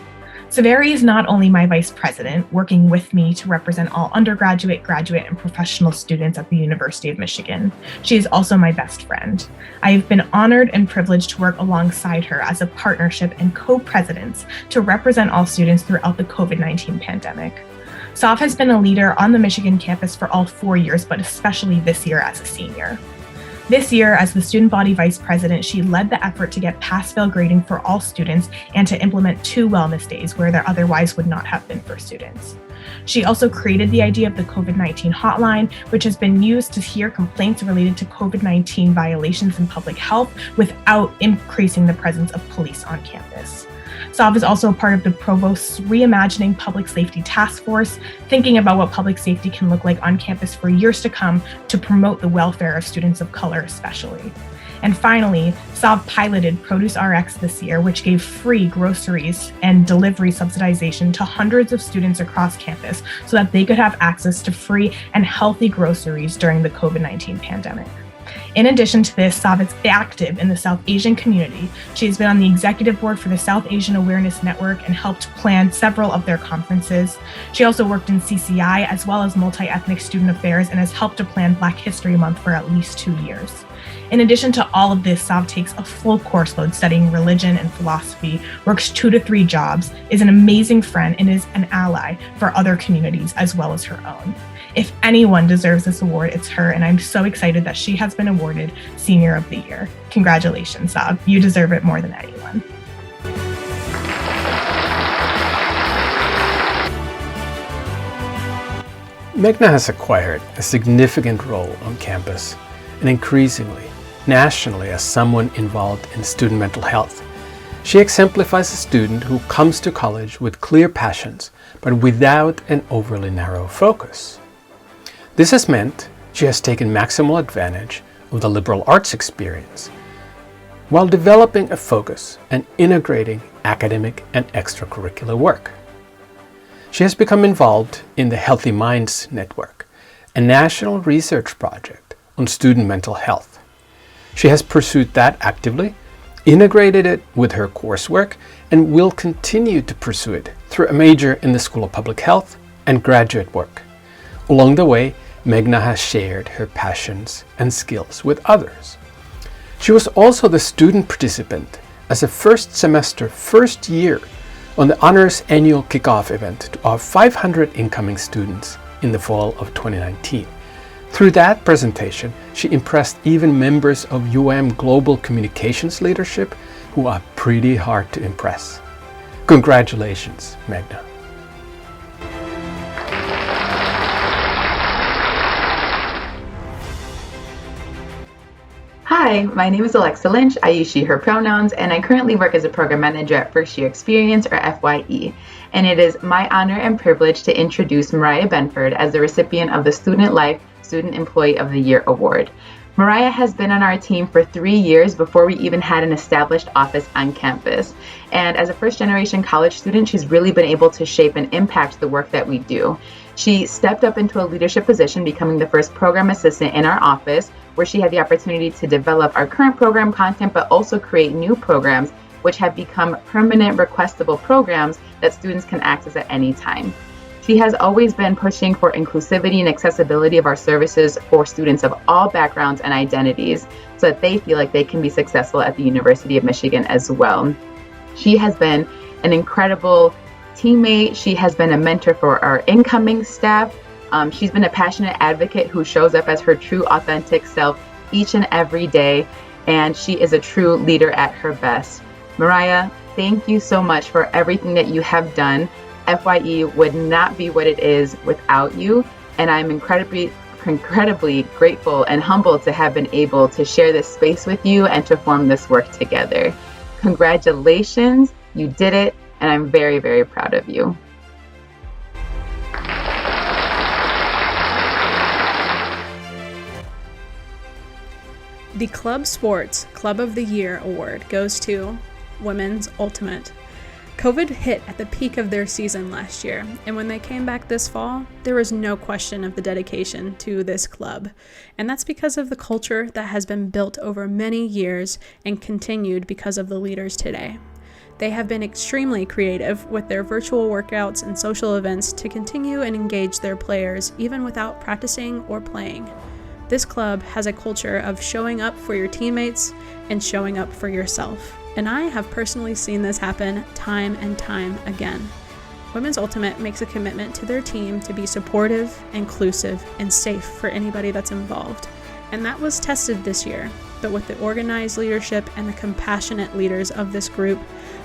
Saveri is not only my vice president, working with me to represent all undergraduate, graduate, and professional students at the University of Michigan. She is also my best friend. I have been honored and privileged to work alongside her as a partnership and co-presidents to represent all students throughout the COVID-19 pandemic. Sav has been a leader on the Michigan campus for all 4 years, but especially this year as a senior. This year, as the student body vice president, she led the effort to get pass-fail grading for all students and to implement 2 wellness days where there otherwise would not have been for students. She also created the idea of the COVID-19 hotline, which has been used to hear complaints related to COVID-19 violations in public health without increasing the presence of police on campus. Sav is also a part of the Provost's Reimagining Public Safety Task Force, thinking about what public safety can look like on campus for years to come to promote the welfare of students of color especially. And finally, Sav piloted Produce RX this year, which gave free groceries and delivery subsidization to hundreds of students across campus so that they could have access to free and healthy groceries during the COVID-19 pandemic. In addition to this, Sav is active in the South Asian community. She has been on the executive board for the South Asian Awareness Network and helped plan several of their conferences. She also worked in CCI as well as multi-ethnic student affairs and has helped to plan Black History Month for at least 2 years. In addition to all of this, Sav takes a full course load studying religion and philosophy, works 2 to 3 jobs, is an amazing friend, and is an ally for other communities as well as her own. If anyone deserves this award, it's her, and I'm so excited that she has been awarded Senior of the Year. Congratulations, Sav. You deserve it more than anyone. Meghna has acquired a significant role on campus and increasingly nationally as someone involved in student mental health. She exemplifies a student who comes to college with clear passions, but without an overly narrow focus. This has meant she has taken maximal advantage of the liberal arts experience while developing a focus and integrating academic and extracurricular work. She has become involved in the Healthy Minds Network, a national research project on student mental health. She has pursued that actively, integrated it with her coursework, and will continue to pursue it through a major in the School of Public Health and graduate work. Along the way, Meghna has shared her passions and skills with others. She was also the student participant as a first year on the Honors Annual Kickoff event of 500 incoming students in the fall of 2019. Through that presentation, she impressed even members of UM Global Communications leadership, who are pretty hard to impress. Congratulations, Meghna. Hi, my name is Alexa Lynch. I use she, her pronouns, and I currently work as a program manager at First Year Experience, or FYE. And it is my honor and privilege to introduce Mariah Benford as the recipient of the Student Life Student Employee of the Year Award. Mariah has been on our team for 3 years before we even had an established office on campus. And as a first-generation college student, she's really been able to shape and impact the work that we do. She stepped up into a leadership position, becoming the first program assistant in our office, where she had the opportunity to develop our current program content, but also create new programs, which have become permanent requestable programs that students can access at any time. She has always been pushing for inclusivity and accessibility of our services for students of all backgrounds and identities, so that they feel like they can be successful at the University of Michigan as well. She has been an incredible teammate. She has been a mentor for our incoming staff. She's been a passionate advocate who shows up as her true, authentic self each and every day, and she is a true leader at her best. Mariah, thank you so much for everything that you have done. FYE would not be what it is without you, and I'm incredibly grateful and humbled to have been able to share this space with you and to form this work together. Congratulations, you did it, and I'm very, very proud of you. The Club Sports Club of the Year Award goes to Women's Ultimate. COVID hit at the peak of their season last year, and when they came back this fall, there was no question of the dedication to this club. And that's because of the culture that has been built over many years and continued because of the leaders today. They have been extremely creative with their virtual workouts and social events to continue and engage their players even without practicing or playing. This club has a culture of showing up for your teammates and showing up for yourself. And I have personally seen this happen time and time again. Women's Ultimate makes a commitment to their team to be supportive, inclusive, and safe for anybody that's involved. And that was tested this year. But with the organized leadership and the compassionate leaders of this group,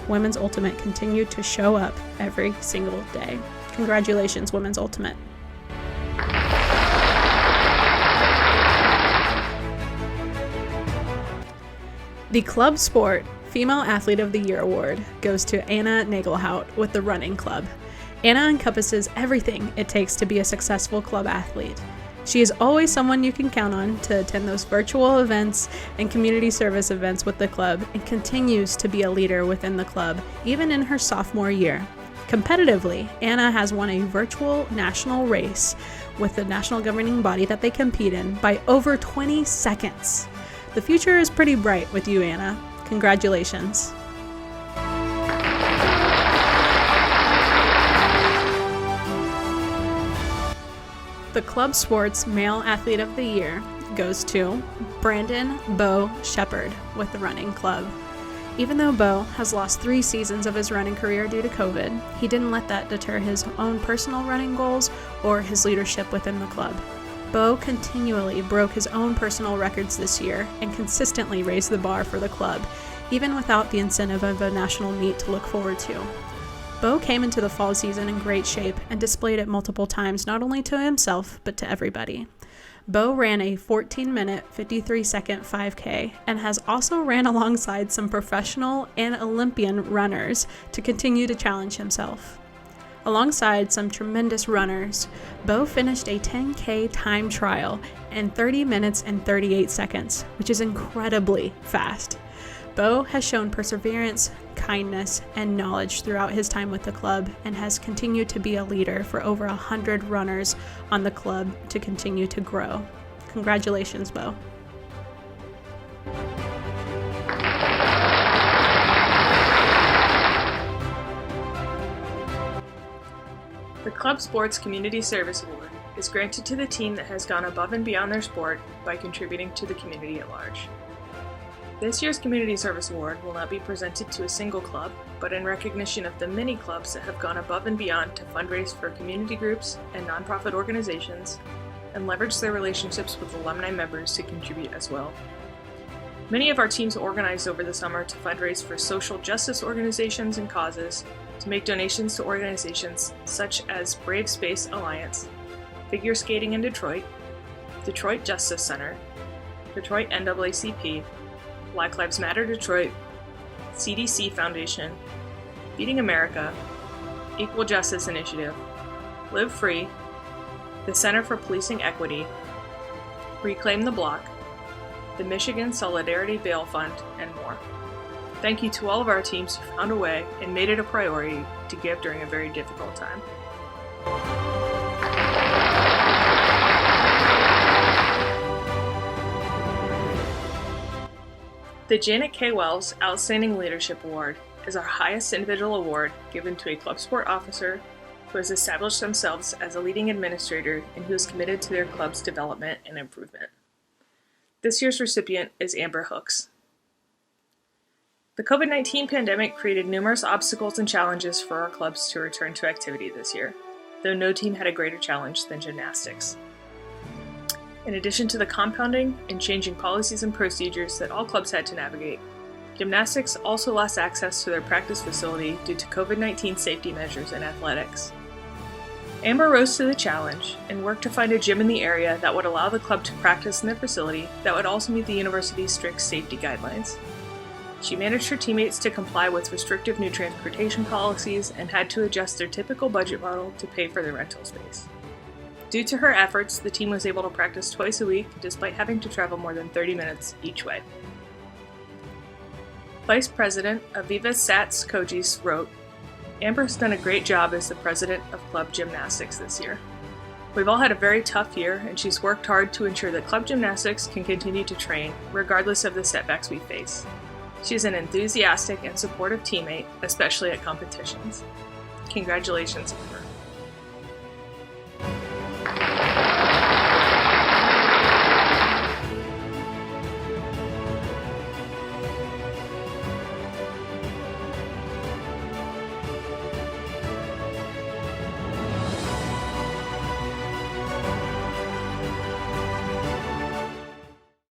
Women's Ultimate continued to show up every single day. Congratulations, Women's Ultimate. The Club Sport Female Athlete of the Year Award goes to Anna Nagelhout with the Running Club. Anna encompasses everything it takes to be a successful club athlete. She is always someone you can count on to attend those virtual events and community service events with the club, and continues to be a leader within the club, even in her sophomore year. Competitively, Anna has won a virtual national race with the national governing body that they compete in by over 20 seconds. The future is pretty bright with you, Anna. Congratulations. The Club Sports Male Athlete of the Year goes to Brandon Bo Shepard with the running club. Even though Bo has lost 3 seasons of his running career due to COVID, he didn't let that deter his own personal running goals or his leadership within the club. Bo continually broke his own personal records this year and consistently raised the bar for the club, even without the incentive of a national meet to look forward to. Bo came into the fall season in great shape and displayed it multiple times, not only to himself, but to everybody. Bo ran a 14-minute, 53-second 5K and has also ran alongside some professional and Olympian runners to continue to challenge himself. Alongside some tremendous runners, Bo finished a 10K time trial in 30 minutes and 38 seconds, which is incredibly fast. Bo has shown perseverance, kindness, and knowledge throughout his time with the club and has continued to be a leader for over 100 runners on the club to continue to grow. Congratulations, Bo. The Club Sports Community Service Award is granted to the team that has gone above and beyond their sport by contributing to the community at large. This year's Community Service Award will not be presented to a single club, but in recognition of the many clubs that have gone above and beyond to fundraise for community groups and nonprofit organizations and leverage their relationships with alumni members to contribute as well. Many of our teams organized over the summer to fundraise for social justice organizations and causes, to make donations to organizations such as Brave Space Alliance, Figure Skating in Detroit, Detroit Justice Center, Detroit NAACP, Black Lives Matter Detroit, CDC Foundation, Feeding America, Equal Justice Initiative, Live Free, the Center for Policing Equity, Reclaim the Block, the Michigan Solidarity Bail Fund, and more. Thank you to all of our teams who found a way and made it a priority to give during a very difficult time. The Janet K. Wells Outstanding Leadership Award is our highest individual award given to a club sport officer who has established themselves as a leading administrator and who is committed to their club's development and improvement. This year's recipient is Amber Hooks. The COVID-19 pandemic created numerous obstacles and challenges for our clubs to return to activity this year, though no team had a greater challenge than gymnastics. In addition to the compounding and changing policies and procedures that all clubs had to navigate, gymnastics also lost access to their practice facility due to COVID-19 safety measures in athletics. Amber rose to the challenge and worked to find a gym in the area that would allow the club to practice in their facility that would also meet the university's strict safety guidelines. She managed her teammates to comply with restrictive new transportation policies and had to adjust their typical budget model to pay for the rental space. Due to her efforts, the team was able to practice twice a week despite having to travel more than 30 minutes each way. Vice President Aviva Sats Kojis wrote, "Amber has done a great job as the president of club gymnastics this year. We've all had a very tough year, and she's worked hard to ensure that club gymnastics can continue to train, regardless of the setbacks we face. She's an enthusiastic and supportive teammate, especially at competitions. Congratulations, Amber."